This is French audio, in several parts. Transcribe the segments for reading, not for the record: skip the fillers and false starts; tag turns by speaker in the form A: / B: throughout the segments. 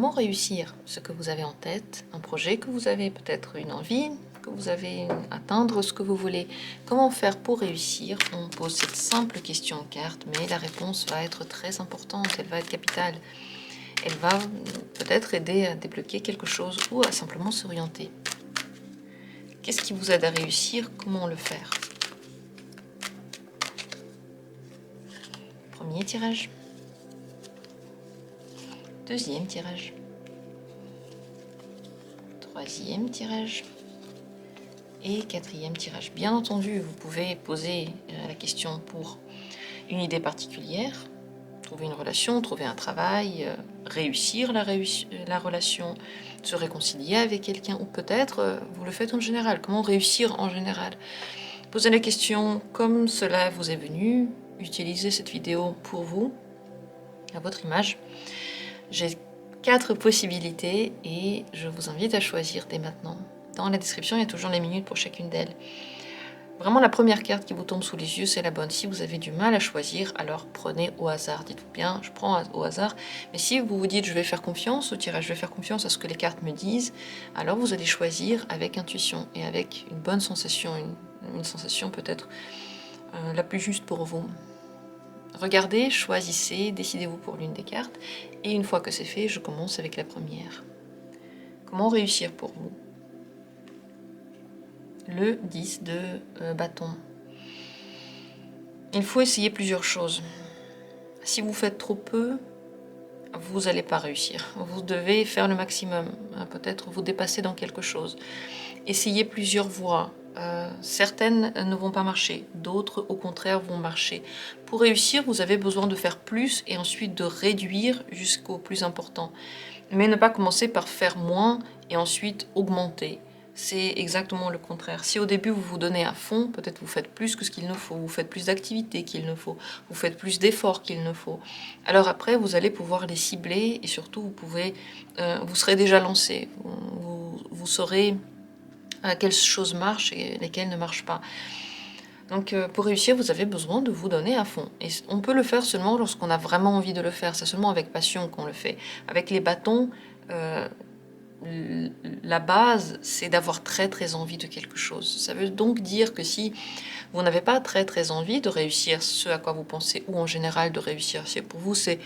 A: Comment réussir ce que vous avez en tête, un projet que vous avez, peut-être une envie que vous avez, atteindre ce que vous voulez. Comment faire pour réussir? On pose cette simple question en carte, mais la réponse va être très importante, elle va être capitale. Elle va peut-être aider à débloquer quelque chose ou à simplement s'orienter. Qu'est-ce qui vous aide à réussir? Comment le faire? Premier tirage. Deuxième tirage. Troisième tirage. Et quatrième tirage. Bien entendu, vous pouvez poser la question pour une idée particulière, trouver une relation, trouver un travail, réussir la relation, se réconcilier avec quelqu'un, ou peut-être vous le faites en général. Comment réussir en général? Posez la question comme cela vous est venu. Utilisez cette vidéo pour vous, à votre image. J'ai 4 possibilités et je vous invite à choisir dès maintenant. Dans la description, il y a toujours les minutes pour chacune d'elles. Vraiment, la première carte qui vous tombe sous les yeux, c'est la bonne. Si vous avez du mal à choisir, alors prenez au hasard. Dites-vous bien, je prends au hasard. Mais si vous vous dites, je vais faire confiance au tirage, je vais faire confiance à ce que les cartes me disent, alors vous allez choisir avec intuition et avec une bonne sensation, une sensation peut-être la plus juste pour vous. Regardez, choisissez, décidez-vous pour l'une des cartes. Et une fois que c'est fait, je commence avec la première. Comment réussir pour vous? Le 10 de bâton. Il faut essayer plusieurs choses. Si vous faites trop peu, vous n'allez pas réussir. Vous devez faire le maximum. Peut-être vous dépasser dans quelque chose. Essayez plusieurs voies. Certaines ne vont pas marcher, d'autres au contraire vont marcher. Pour réussir, vous avez besoin de faire plus et ensuite de réduire jusqu'au plus important. Mais ne pas commencer par faire moins et ensuite augmenter. C'est exactement le contraire. Si au début vous vous donnez à fond, peut-être vous faites plus que ce qu'il ne faut, vous faites plus d'activités qu'il ne faut, vous faites plus d'efforts qu'il ne faut. Alors après, vous allez pouvoir les cibler et surtout vous serez déjà lancé. Vous saurez quelles choses marchent et lesquelles ne marchent pas. Donc pour réussir, vous avez besoin de vous donner à fond. Et on peut le faire seulement lorsqu'on a vraiment envie de le faire. C'est seulement avec passion qu'on le fait. Avec les bâtons, la base, c'est d'avoir très très envie de quelque chose. Ça veut donc dire que si vous n'avez pas très très envie de réussir ce à quoi vous pensez, ou en général de réussir, si pour vous c'est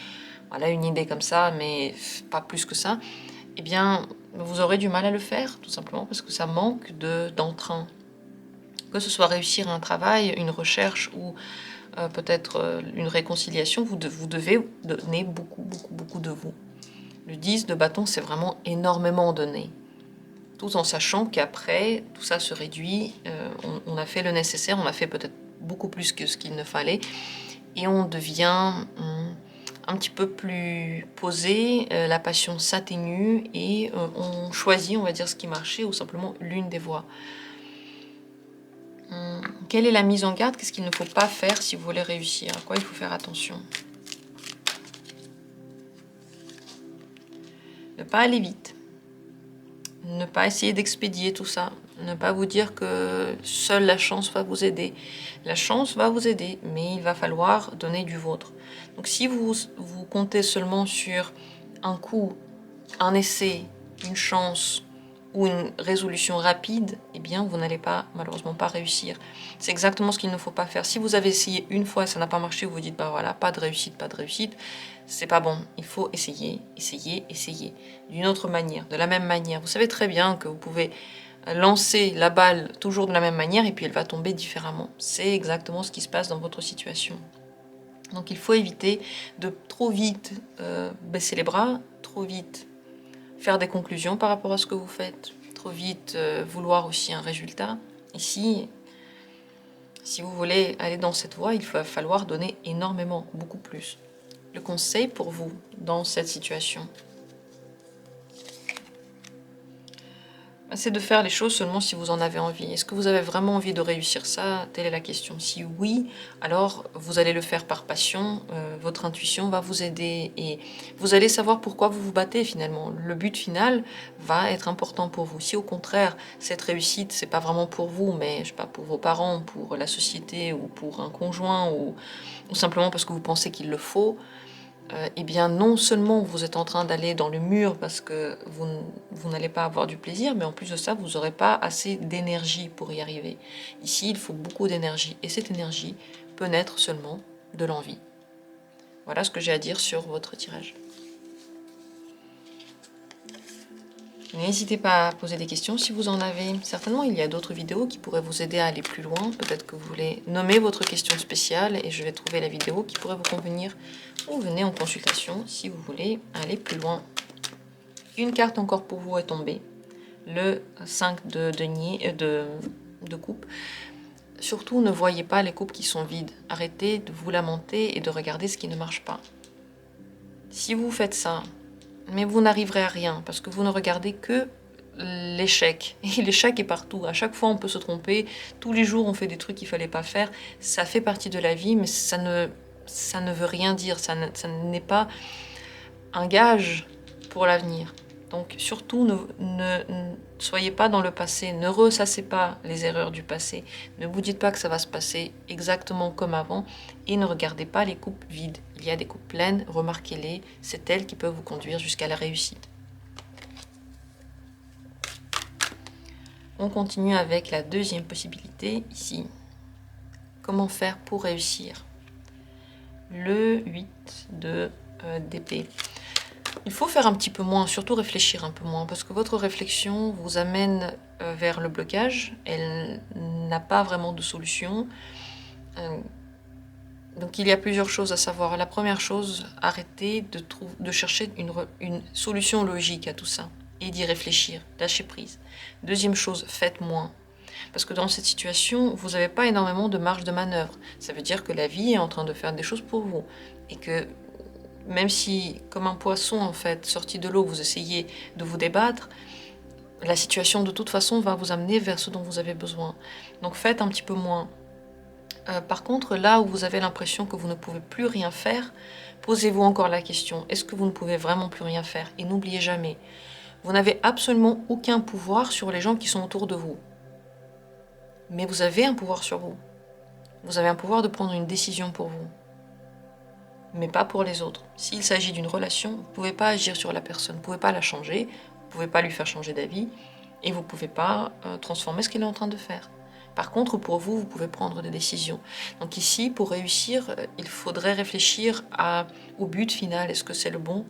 A: voilà, une idée comme ça, mais pas plus que ça, eh bien vous aurez du mal à le faire, tout simplement parce que ça manque d'entrain. Que ce soit réussir un travail, une recherche ou peut-être une réconciliation, vous devez donner beaucoup de vous. Le 10 de bâton, c'est vraiment énormément donné. Tout en sachant qu'après, tout ça se réduit, on a fait le nécessaire, on a fait peut-être beaucoup plus que ce qu'il ne fallait, et on devient un petit peu plus posé, la passion s'atténue, et on choisit, on va dire, ce qui marchait, ou simplement l'une des voies. Quelle est la mise en garde? Qu'est-ce qu'il ne faut pas faire si vous voulez réussir? À quoi il faut faire attention? Ne pas aller vite. Ne pas essayer d'expédier tout ça. Ne pas vous dire que seule la chance va vous aider. La chance va vous aider, mais il va falloir donner du vôtre. Donc si vous comptez seulement sur un coup, un essai, une chance ou une résolution rapide, eh bien vous n'allez pas, malheureusement, pas réussir. C'est exactement ce qu'il ne faut pas faire. Si vous avez essayé une fois et ça n'a pas marché, vous vous dites, bah voilà, pas de réussite, c'est pas bon. Il faut essayer, essayer, essayer. D'une autre manière, de la même manière. Vous savez très bien que vous pouvez lancer la balle toujours de la même manière et puis elle va tomber différemment. C'est exactement ce qui se passe dans votre situation. Donc il faut éviter de trop vite baisser les bras, trop vite faire des conclusions par rapport à ce que vous faites, trop vite vouloir aussi un résultat. Ici, si vous voulez aller dans cette voie, il va falloir donner énormément, beaucoup plus. Le conseil pour vous dans cette situation, c'est de faire les choses seulement si vous en avez envie. Est-ce que vous avez vraiment envie de réussir ça? Telle est la question. Si oui, alors vous allez le faire par passion, votre intuition va vous aider et vous allez savoir pourquoi vous vous battez finalement. Le but final va être important pour vous. Si au contraire, cette réussite, c'est pas vraiment pour vous, mais je sais pas, pour vos parents, pour la société ou pour un conjoint ou simplement parce que vous pensez qu'il le faut, eh bien non seulement vous êtes en train d'aller dans le mur parce que vous n'allez pas avoir du plaisir, mais en plus de ça, vous n'aurez pas assez d'énergie pour y arriver. Ici, il faut beaucoup d'énergie, et cette énergie peut naître seulement de l'envie. Voilà ce que j'ai à dire sur votre tirage. N'hésitez pas à poser des questions si vous en avez. Certainement, il y a d'autres vidéos qui pourraient vous aider à aller plus loin. Peut-être que vous voulez nommer votre question spéciale et je vais trouver la vidéo qui pourrait vous convenir. Ou venez en consultation si vous voulez aller plus loin. Une carte encore pour vous est tombée. Le 5 de denier, de coupe. Surtout, ne voyez pas les coupes qui sont vides. Arrêtez de vous lamenter et de regarder ce qui ne marche pas. Si vous faites ça, mais vous n'arriverez à rien parce que vous ne regardez que l'échec. Et l'échec est partout. À chaque fois, on peut se tromper. Tous les jours, on fait des trucs qu'il ne fallait pas faire. Ça fait partie de la vie, mais ça ne veut rien dire. Ça n'est pas un gage pour l'avenir. Donc, surtout, ne soyez pas dans le passé. Ne ressassez pas les erreurs du passé. Ne vous dites pas que ça va se passer exactement comme avant. Et ne regardez pas les coupes vides. Il y a des coupes pleines, remarquez-les. C'est elles qui peuvent vous conduire jusqu'à la réussite. On continue avec la deuxième possibilité, ici. Comment faire pour réussir? Le 8 de d'épée. Il faut faire un petit peu moins, surtout réfléchir un peu moins, parce que votre réflexion vous amène vers le blocage. Elle n'a pas vraiment de solution. Donc il y a plusieurs choses à savoir. La première chose, arrêtez de chercher une solution logique à tout ça et d'y réfléchir, lâchez prise. Deuxième chose, faites moins. Parce que dans cette situation, vous n'avez pas énormément de marge de manœuvre. Ça veut dire que la vie est en train de faire des choses pour vous. Et que même si, comme un poisson en fait, sorti de l'eau, vous essayez de vous débattre, la situation de toute façon va vous amener vers ce dont vous avez besoin. Donc faites un petit peu moins. Par contre, là où vous avez l'impression que vous ne pouvez plus rien faire, posez-vous encore la question, est-ce que vous ne pouvez vraiment plus rien faire? Et n'oubliez jamais, vous n'avez absolument aucun pouvoir sur les gens qui sont autour de vous. Mais vous avez un pouvoir sur vous. Vous avez un pouvoir de prendre une décision pour vous. Mais pas pour les autres. S'il s'agit d'une relation, vous ne pouvez pas agir sur la personne, vous ne pouvez pas la changer, vous ne pouvez pas lui faire changer d'avis, et vous ne pouvez pas transformer ce qu'il est en train de faire. Par contre, pour vous, vous pouvez prendre des décisions. Donc ici, pour réussir, il faudrait réfléchir au but final. Est-ce que c'est le bon?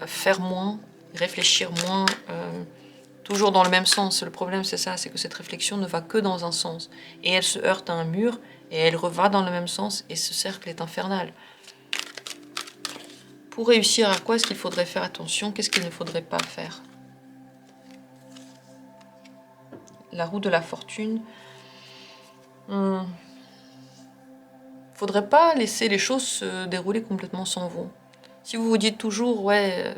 A: Faire moins, réfléchir moins, toujours dans le même sens. Le problème, c'est ça, c'est que cette réflexion ne va que dans un sens. Et elle se heurte à un mur, et elle reva dans le même sens, et ce cercle est infernal. Pour réussir, à quoi est-ce qu'il faudrait faire attention? Qu'est-ce qu'il ne faudrait pas faire? La roue de la fortune. Faudrait pas laisser les choses se dérouler complètement sans vous. Si vous vous dites toujours, ouais,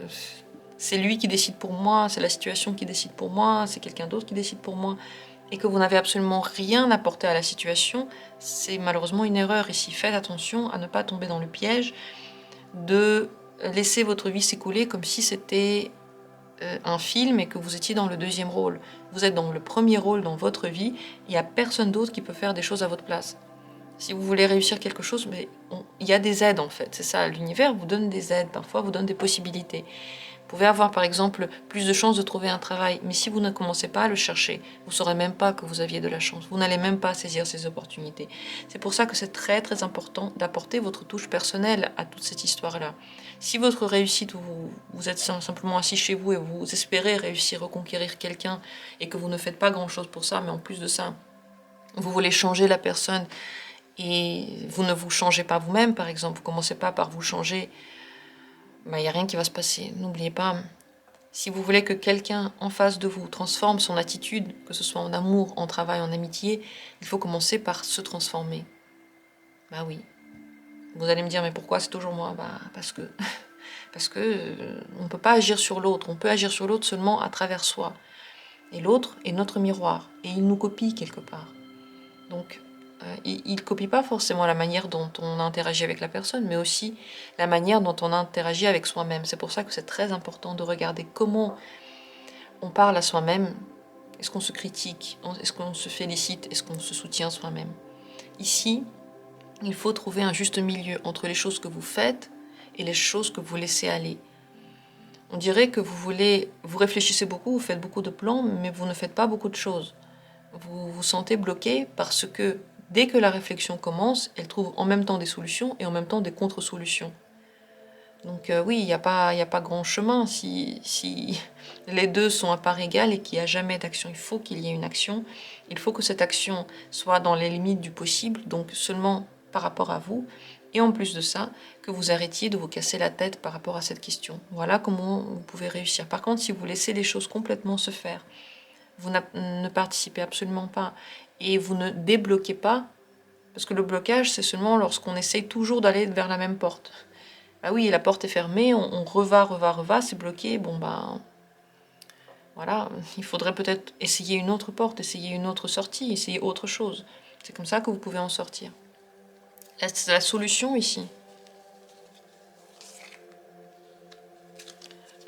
A: c'est lui qui décide pour moi, c'est la situation qui décide pour moi, c'est quelqu'un d'autre qui décide pour moi, et que vous n'avez absolument rien apporté à la situation, c'est malheureusement une erreur ici. Faites attention à ne pas tomber dans le piège de laisser votre vie s'écouler comme si c'était un film et que vous étiez dans le deuxième rôle. Vous êtes dans le premier rôle dans votre vie, il n'y a personne d'autre qui peut faire des choses à votre place. Si vous voulez réussir quelque chose, mais il y a des aides en fait, c'est ça, l'univers vous donne des aides, parfois vous donne des possibilités. Vous pouvez avoir par exemple plus de chances de trouver un travail, mais si vous ne commencez pas à le chercher, vous ne saurez même pas que vous aviez de la chance, vous n'allez même pas saisir ces opportunités. C'est pour ça que c'est très très important d'apporter votre touche personnelle à toute cette histoire-là. Si votre réussite, vous êtes simplement assis chez vous et vous espérez réussir à reconquérir quelqu'un et que vous ne faites pas grand-chose pour ça, mais en plus de ça, vous voulez changer la personne et vous ne vous changez pas vous-même, par exemple, vous ne commencez pas par vous changer, il n'y a rien qui va se passer. N'oubliez pas, si vous voulez que quelqu'un en face de vous transforme son attitude, que ce soit en amour, en travail, en amitié, il faut commencer par se transformer. Bah oui. Vous allez me dire, mais pourquoi c'est toujours moi? Parce que on ne peut pas agir sur l'autre, on peut agir sur l'autre seulement à travers soi. Et l'autre est notre miroir, et il nous copie quelque part. Donc, il ne copie pas forcément la manière dont on interagit avec la personne, mais aussi la manière dont on interagit avec soi-même. C'est pour ça que c'est très important de regarder comment on parle à soi-même. Est-ce qu'on se critique? Est-ce qu'on se félicite? Est-ce qu'on se soutient soi-même? Ici, il faut trouver un juste milieu entre les choses que vous faites et les choses que vous laissez aller. On dirait que vous réfléchissez beaucoup, vous faites beaucoup de plans, mais vous ne faites pas beaucoup de choses. Vous vous sentez bloqué parce que dès que la réflexion commence, elle trouve en même temps des solutions et en même temps des contre-solutions. Donc oui, il n'y a pas grand chemin si les deux sont à part égale et qu'il n'y a jamais d'action. Il faut qu'il y ait une action. Il faut que cette action soit dans les limites du possible, donc seulement par rapport à vous. Et en plus de ça, que vous arrêtiez de vous casser la tête par rapport à cette question. Voilà comment vous pouvez réussir. Par contre, si vous laissez les choses complètement se faire, vous ne participez absolument pas et vous ne débloquez pas, parce que le blocage, c'est seulement lorsqu'on essaye toujours d'aller vers la même porte. Bah oui, la porte est fermée, on reva, c'est bloqué, bon bah voilà, il faudrait peut-être essayer une autre porte, essayer une autre sortie, essayer autre chose. C'est comme ça que vous pouvez en sortir. C'est la solution ici.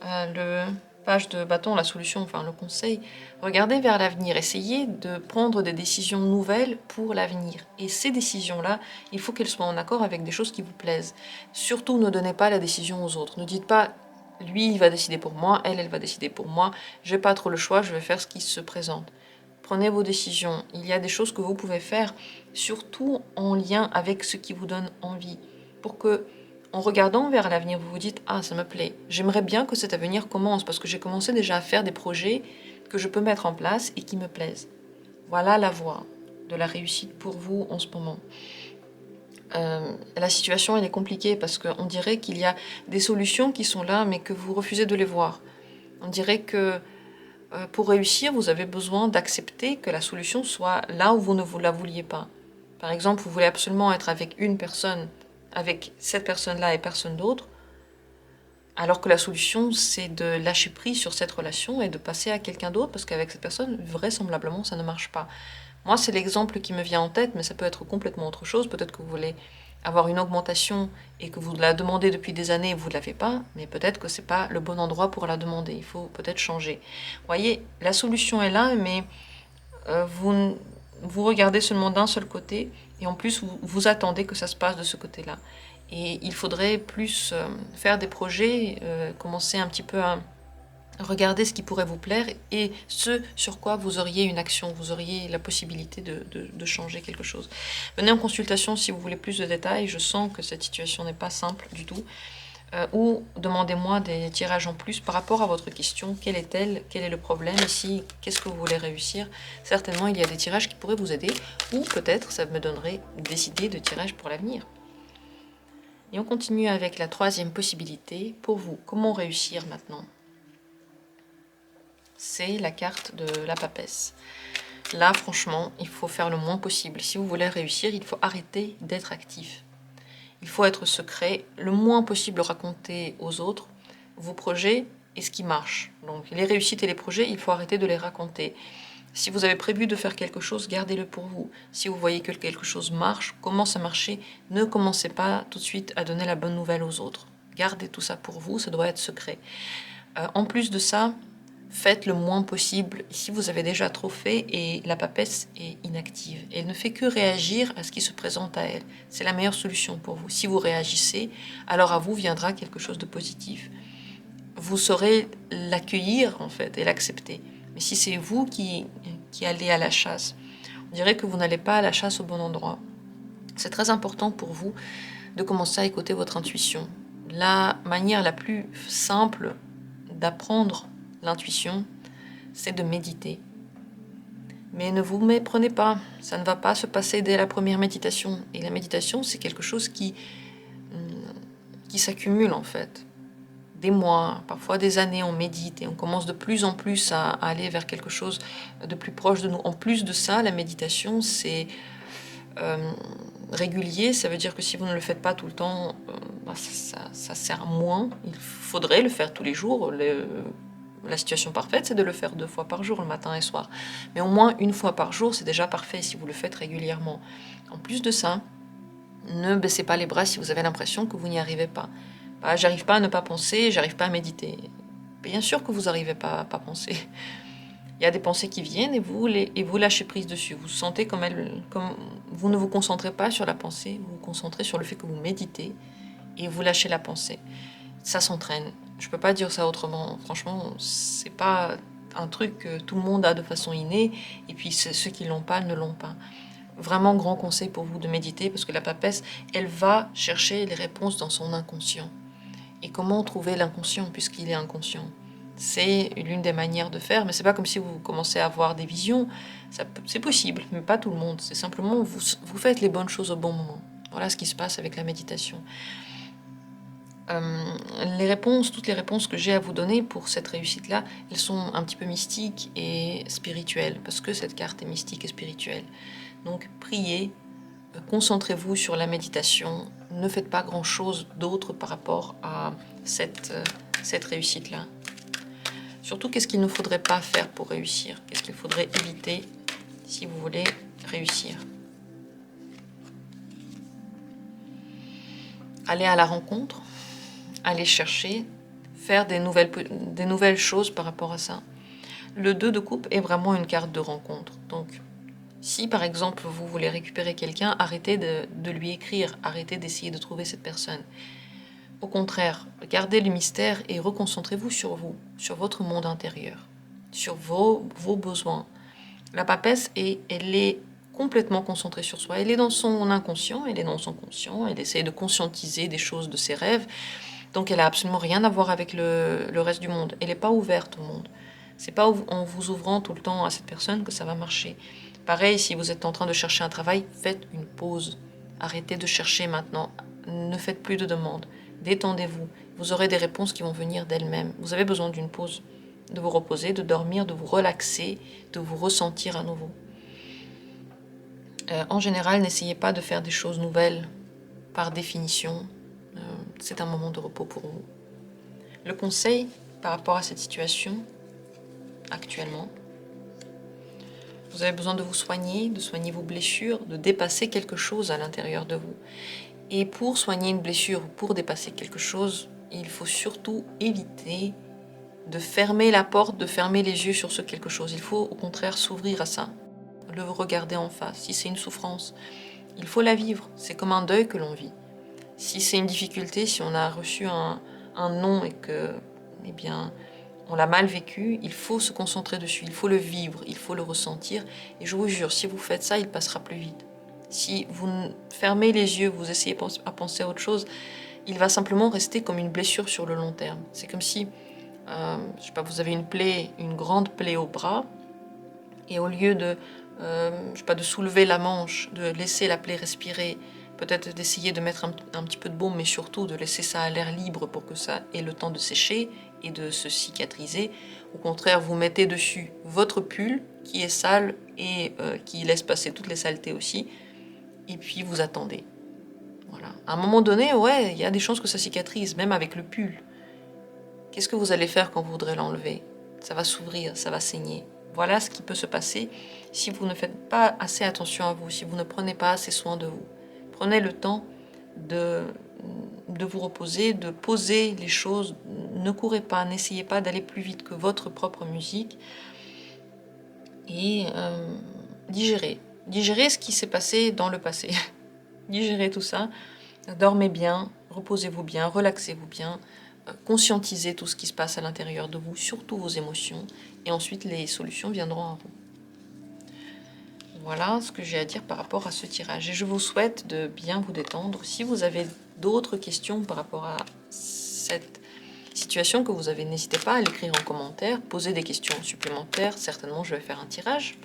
A: Le page de bâton, la solution, enfin le conseil, regardez vers l'avenir, essayez de prendre des décisions nouvelles pour l'avenir. Et ces décisions-là, il faut qu'elles soient en accord avec des choses qui vous plaisent. Surtout, ne donnez pas la décision aux autres. Ne dites pas, lui, il va décider pour moi, elle va décider pour moi, j'ai pas trop le choix, je vais faire ce qui se présente. Prenez vos décisions. Il y a des choses que vous pouvez faire, surtout en lien avec ce qui vous donne envie, pour que en regardant vers l'avenir, vous vous dites « Ah, ça me plaît, j'aimerais bien que cet avenir commence parce que j'ai commencé déjà à faire des projets que je peux mettre en place et qui me plaisent. » Voilà la voie de la réussite pour vous en ce moment. La situation, elle est compliquée parce qu'on dirait qu'il y a des solutions qui sont là, mais que vous refusez de les voir. On dirait que pour réussir, vous avez besoin d'accepter que la solution soit là où vous ne la vouliez pas. Par exemple, vous voulez absolument être avec une personne, avec cette personne-là et personne d'autre, alors que la solution, c'est de lâcher prise sur cette relation et de passer à quelqu'un d'autre, parce qu'avec cette personne, vraisemblablement, ça ne marche pas. Moi, c'est l'exemple qui me vient en tête, mais ça peut être complètement autre chose. Peut-être que vous voulez avoir une augmentation et que vous la demandez depuis des années et vous ne l'avez pas, mais peut-être que ce n'est pas le bon endroit pour la demander. Il faut peut-être changer. Vous voyez, la solution est là, mais vous regardez seulement d'un seul côté et en plus, vous attendez que ça se passe de ce côté-là. Et il faudrait plus faire des projets, commencer un petit peu à regarder ce qui pourrait vous plaire et ce sur quoi vous auriez une action, vous auriez la possibilité de changer quelque chose. Venez en consultation si vous voulez plus de détails, je sens que cette situation n'est pas simple du tout. Ou demandez-moi des tirages en plus par rapport à votre question, quelle est-elle, quel est le problème ici, qu'est-ce que vous voulez réussir. Certainement il y a des tirages qui pourraient vous aider, ou peut-être ça me donnerait des idées de tirages pour l'avenir. Et on continue avec la troisième possibilité pour vous. Comment réussir maintenant? C'est la carte de la papesse. Là, franchement, il faut faire le moins possible. Si vous voulez réussir, il faut arrêter d'être actif. Il faut être secret, le moins possible raconter aux autres vos projets et ce qui marche. Donc les réussites et les projets, il faut arrêter de les raconter. Si vous avez prévu de faire quelque chose, gardez-le pour vous. Si vous voyez que quelque chose marche, commence à marcher, ne commencez pas tout de suite à donner la bonne nouvelle aux autres. Gardez tout ça pour vous, ça doit être secret. En plus de ça, faites le moins possible. Ici, vous avez déjà trop fait et la papesse est inactive. Elle ne fait que réagir à ce qui se présente à elle. C'est la meilleure solution pour vous. Si vous réagissez, alors à vous viendra quelque chose de positif. Vous saurez l'accueillir en fait et l'accepter. Mais si c'est vous qui allez à la chasse, on dirait que vous n'allez pas à la chasse au bon endroit. C'est très important pour vous de commencer à écouter votre intuition. La manière la plus simple d'apprendre l'intuition, c'est de méditer. Mais ne vous méprenez pas, ça ne va pas se passer dès la première méditation. Et la méditation, c'est quelque chose qui s'accumule en fait. Des mois, parfois des années, on médite et on commence de plus en plus à aller vers quelque chose de plus proche de nous. En plus de ça, la méditation, c'est régulier. Ça veut dire que si vous ne le faites pas tout le temps, ça sert moins. Il faudrait le faire tous les jours. La situation parfaite, c'est de le faire 2 fois par jour, le matin et le soir. Mais au moins 1 fois par jour, c'est déjà parfait si vous le faites régulièrement. En plus de ça, ne baissez pas les bras si vous avez l'impression que vous n'y arrivez pas. Bah, j'arrive pas à ne pas penser, j'arrive pas à méditer. Bien sûr que vous n'arrivez pas à pas penser. Il y a des pensées qui viennent et vous lâchez prise dessus. Vous sentez comme vous ne vous concentrez pas sur la pensée, vous vous concentrez sur le fait que vous méditez et vous lâchez la pensée. Ça s'entraîne. Je peux pas dire ça autrement. Franchement, c'est pas un truc que tout le monde a de façon innée, et puis ceux qui l'ont pas ne l'ont pas. Vraiment grand conseil pour vous de méditer, parce que la papesse, elle va chercher les réponses dans son inconscient. Et comment trouver l'inconscient puisqu'il est inconscient? C'est l'une des manières de faire, mais c'est pas comme si vous commencez à avoir des visions. C'est possible, mais pas tout le monde. C'est simplement vous faites les bonnes choses au bon moment. Voilà ce qui se passe avec la méditation. Toutes les réponses que j'ai à vous donner pour cette réussite-là, elles sont un petit peu mystiques et spirituelles, parce que cette carte est mystique et spirituelle. Donc priez, concentrez-vous sur la méditation, ne faites pas grand-chose d'autre par rapport à cette réussite-là. Surtout, qu'est-ce qu'il ne faudrait pas faire pour réussir? Qu'est-ce qu'il faudrait éviter si vous voulez réussir? Aller à la rencontre, aller chercher, faire des nouvelles choses par rapport à ça. Le 2 de coupe est vraiment une carte de rencontre. Donc, si par exemple vous voulez récupérer quelqu'un, arrêtez de lui écrire, arrêtez d'essayer de trouver cette personne. Au contraire, gardez le mystère et reconcentrez-vous sur vous, sur votre monde intérieur, sur vos besoins. La papesse, elle est complètement concentrée sur soi. Elle est dans son inconscient, elle est dans son conscient, elle essaie de conscientiser des choses de ses rêves. Donc elle n'a absolument rien à voir avec le reste du monde. Elle n'est pas ouverte au monde. C'est pas en vous ouvrant tout le temps à cette personne que ça va marcher. Pareil, si vous êtes en train de chercher un travail, faites une pause. Arrêtez de chercher maintenant. Ne faites plus de demandes. Détendez-vous. Vous aurez des réponses qui vont venir d'elles-mêmes. Vous avez besoin d'une pause, de vous reposer, de dormir, de vous relaxer, de vous ressentir à nouveau. En général, n'essayez pas de faire des choses nouvelles par définition. C'est un moment de repos pour vous. Le conseil par rapport à cette situation actuellement, vous avez besoin de vous soigner, de soigner vos blessures, de dépasser quelque chose à l'intérieur de vous. Et pour soigner une blessure, pour dépasser quelque chose, il faut surtout éviter de fermer la porte, de fermer les yeux sur ce quelque chose. Il faut au contraire s'ouvrir à ça, le regarder en face. Si c'est une souffrance, il faut la vivre. C'est comme un deuil que l'on vit. Si c'est une difficulté, si on a reçu un non et que, eh bien, on l'a mal vécu, il faut se concentrer dessus, il faut le vivre, il faut le ressentir. Et je vous jure, si vous faites ça, il passera plus vite. Si vous fermez les yeux, vous essayez à penser à autre chose, il va simplement rester comme une blessure sur le long terme. C'est comme si, je sais pas, vous avez une plaie, une grande plaie au bras, et au lieu de, je sais pas, de soulever la manche, de laisser la plaie respirer, peut-être d'essayer de mettre un petit peu de baume, mais surtout de laisser ça à l'air libre pour que ça ait le temps de sécher et de se cicatriser. Au contraire, vous mettez dessus votre pull qui est sale et qui laisse passer toutes les saletés aussi, et puis vous attendez. Voilà. À un moment donné, ouais, il y a des chances que ça cicatrise, même avec le pull. Qu'est-ce que vous allez faire quand vous voudrez l'enlever? Ça va s'ouvrir, ça va saigner. Voilà ce qui peut se passer si vous ne faites pas assez attention à vous, si vous ne prenez pas assez soin de vous. Prenez le temps de vous reposer, de poser les choses. Ne courez pas, n'essayez pas d'aller plus vite que votre propre musique. Et digérez. Digérez ce qui s'est passé dans le passé. Digérez tout ça. Dormez bien, reposez-vous bien, relaxez-vous bien. Conscientisez tout ce qui se passe à l'intérieur de vous, surtout vos émotions. Et ensuite, les solutions viendront à vous. Voilà ce que j'ai à dire par rapport à ce tirage. Et je vous souhaite de bien vous détendre. Si vous avez d'autres questions par rapport à cette situation que vous avez, n'hésitez pas à l'écrire en commentaire. Posez des questions supplémentaires. Certainement, je vais faire un tirage.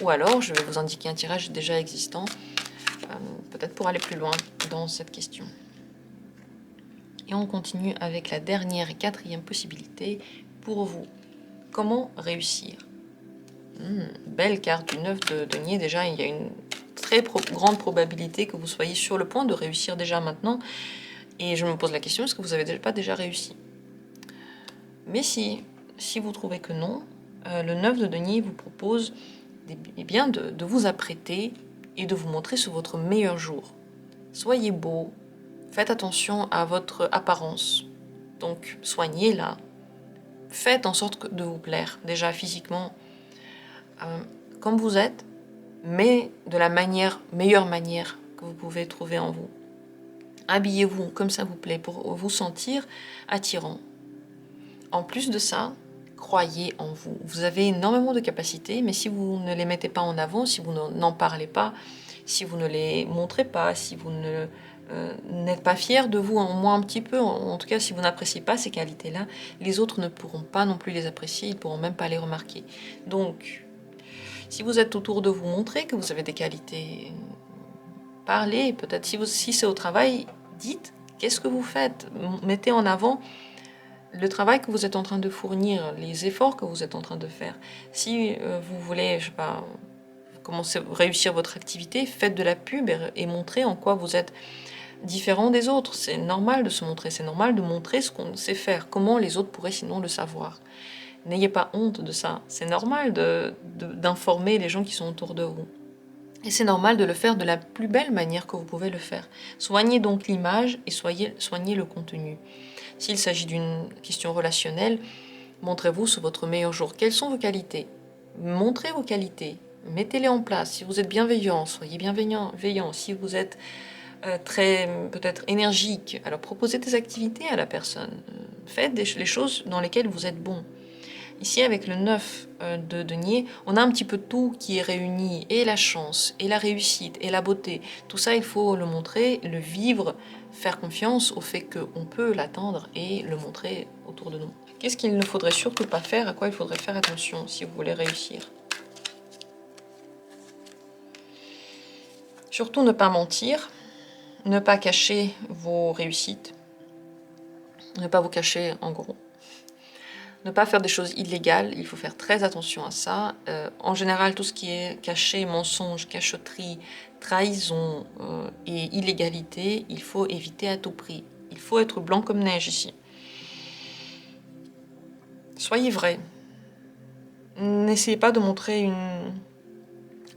A: Ou alors, je vais vous indiquer un tirage déjà existant. Peut-être pour aller plus loin dans cette question. Et on continue avec la dernière et quatrième possibilité pour vous. Comment réussir? Belle carte du 9 de denier. Déjà, il y a une très grande probabilité que vous soyez sur le point de réussir déjà maintenant. Et je me pose la question, est-ce que vous n'avez pas déjà réussi? Mais si vous trouvez que non, le 9 de denier vous propose bien de vous apprêter et de vous montrer sur votre meilleur jour. Soyez beau, faites attention à votre apparence. Donc, soignez-la. Faites en sorte de vous plaire, déjà physiquement, comme vous êtes, mais de la meilleure manière que vous pouvez trouver en vous. Habillez-vous comme ça vous plaît pour vous sentir attirant. En plus de ça, croyez en vous. Vous avez énormément de capacités, mais si vous ne les mettez pas en avant, si vous n'en parlez pas, si vous ne les montrez pas, si vous n'êtes pas fier de vous, en moins un petit peu, en tout cas si vous n'appréciez pas ces qualités-là, les autres ne pourront pas non plus les apprécier, ils ne pourront même pas les remarquer. Donc, si vous êtes autour de vous, montrez que vous avez des qualités. Parlez, peut-être si c'est au travail, dites qu'est-ce que vous faites. Mettez en avant le travail que vous êtes en train de fournir, les efforts que vous êtes en train de faire. Si vous voulez, je sais pas, commencer à réussir votre activité, faites de la pub et montrez en quoi vous êtes différent des autres. C'est normal de se montrer, c'est normal de montrer ce qu'on sait faire. Comment les autres pourraient sinon le savoir? N'ayez pas honte de ça. C'est normal d'informer les gens qui sont autour de vous. Et c'est normal de le faire de la plus belle manière que vous pouvez le faire. Soignez donc l'image et soignez le contenu. S'il s'agit d'une question relationnelle, montrez-vous sous votre meilleur jour. Quelles sont vos qualités? Montrez vos qualités, mettez-les en place. Si vous êtes bienveillant, soyez bienveillant. Si vous êtes très peut-être énergique, alors proposez des activités à la personne. Faites les choses dans lesquelles vous êtes bon. Ici, avec le 9 de denier, on a un petit peu tout qui est réuni, et la chance, et la réussite, et la beauté. Tout ça, il faut le montrer, le vivre, faire confiance au fait qu'on peut l'atteindre et le montrer autour de nous. Qu'est-ce qu'il ne faudrait surtout pas faire, à quoi il faudrait faire attention si vous voulez réussir? Surtout ne pas mentir, ne pas cacher vos réussites, ne pas vous cacher en gros. Ne pas faire des choses illégales, il faut faire très attention à ça. En général, tout ce qui est caché, mensonge, cachotterie, trahison et illégalité, il faut éviter à tout prix. Il faut être blanc comme neige ici. Soyez vrai. N'essayez pas de montrer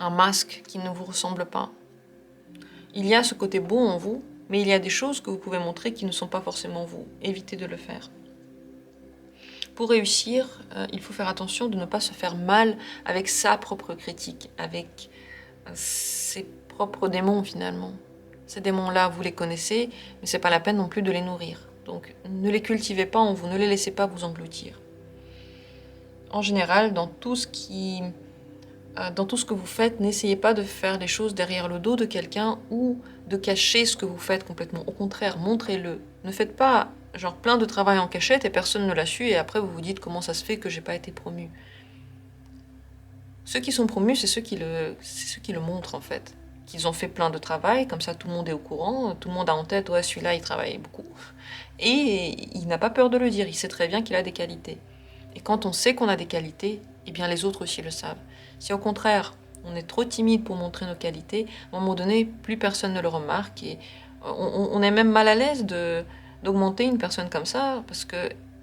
A: un masque qui ne vous ressemble pas. Il y a ce côté beau en vous, mais il y a des choses que vous pouvez montrer qui ne sont pas forcément vous. Évitez de le faire. Pour réussir, il faut faire attention de ne pas se faire mal avec sa propre critique, avec ses propres démons finalement. Ces démons-là, vous les connaissez, mais c'est pas la peine non plus de les nourrir. Donc ne les cultivez pas en vous, ne les laissez pas vous engloutir. En général, dans tout ce que vous faites, n'essayez pas de faire les choses derrière le dos de quelqu'un ou de cacher ce que vous faites complètement. Au contraire, montrez-le. Ne faites pas genre plein de travail en cachette et personne ne l'a su et après vous vous dites comment ça se fait que j'ai pas été promu. Ceux qui sont promus, c'est ceux qui le montrent en fait. Qu'ils ont fait plein de travail, comme ça tout le monde est au courant, tout le monde a en tête, ouais celui-là il travaille beaucoup. Et il n'a pas peur de le dire, il sait très bien qu'il a des qualités. Et quand on sait qu'on a des qualités, eh bien les autres aussi le savent. Si au contraire, on est trop timide pour montrer nos qualités, à un moment donné, plus personne ne le remarque et on est même mal à l'aise d'augmenter une personne comme ça parce que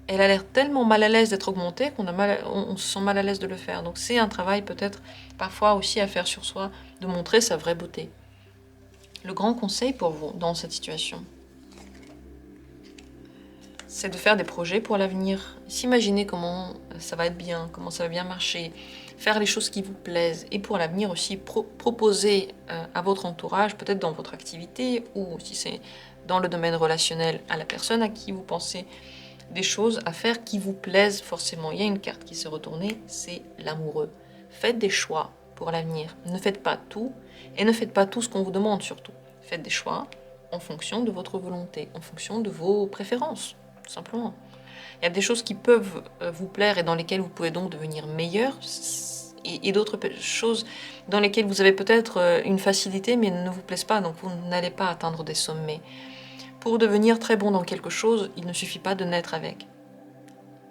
A: elle a l'air tellement mal à l'aise d'être augmentée on se sent mal à l'aise de le faire. Donc c'est un travail peut-être parfois aussi à faire sur soi, de montrer sa vraie beauté. Le grand conseil pour vous dans cette situation, c'est de faire des projets pour l'avenir, s'imaginer comment ça va être bien, comment ça va bien marcher, faire les choses qui vous plaisent et pour l'avenir aussi proposer à votre entourage, peut-être dans votre activité ou si c'est dans le domaine relationnel à la personne à qui vous pensez, des choses à faire qui vous plaisent forcément. Il y a une carte qui s'est retournée, c'est l'amoureux. Faites des choix pour l'avenir. Ne faites pas tout et ne faites pas tout ce qu'on vous demande surtout. Faites des choix en fonction de votre volonté, en fonction de vos préférences, tout simplement. Il y a des choses qui peuvent vous plaire et dans lesquelles vous pouvez donc devenir meilleur et d'autres choses dans lesquelles vous avez peut-être une facilité mais ne vous plaisent pas, donc vous n'allez pas atteindre des sommets. Pour devenir très bon dans quelque chose, il ne suffit pas de naître avec.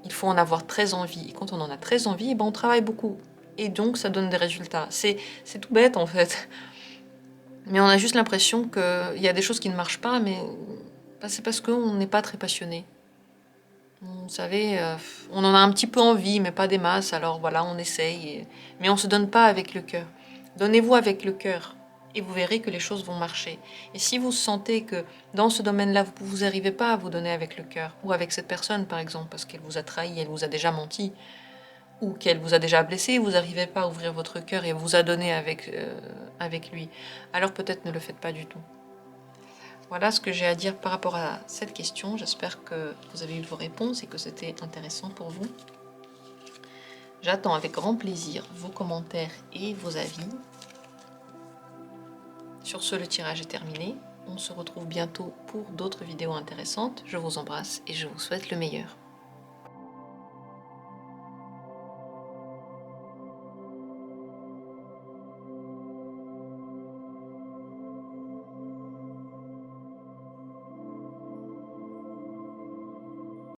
A: Il faut en avoir très envie. Et quand on en a très envie, on travaille beaucoup. Et donc, ça donne des résultats. C'est tout bête, en fait. Mais on a juste l'impression qu'il y a des choses qui ne marchent pas, mais c'est parce qu'on n'est pas très passionné. Vous savez, on en a un petit peu envie, mais pas des masses. Alors voilà, on essaye. Mais on ne se donne pas avec le cœur. Donnez-vous avec le cœur. Et vous verrez que les choses vont marcher. Et si vous sentez que dans ce domaine-là, vous n'arrivez pas à vous donner avec le cœur, ou avec cette personne par exemple, parce qu'elle vous a trahi, elle vous a déjà menti, ou qu'elle vous a déjà blessé, vous n'arrivez pas à ouvrir votre cœur et vous a donné avec lui, alors peut-être ne le faites pas du tout. Voilà ce que j'ai à dire par rapport à cette question. J'espère que vous avez eu vos réponses et que c'était intéressant pour vous. J'attends avec grand plaisir vos commentaires et vos avis. Sur ce, le tirage est terminé. On se retrouve bientôt pour d'autres vidéos intéressantes. Je vous embrasse et je vous souhaite le meilleur.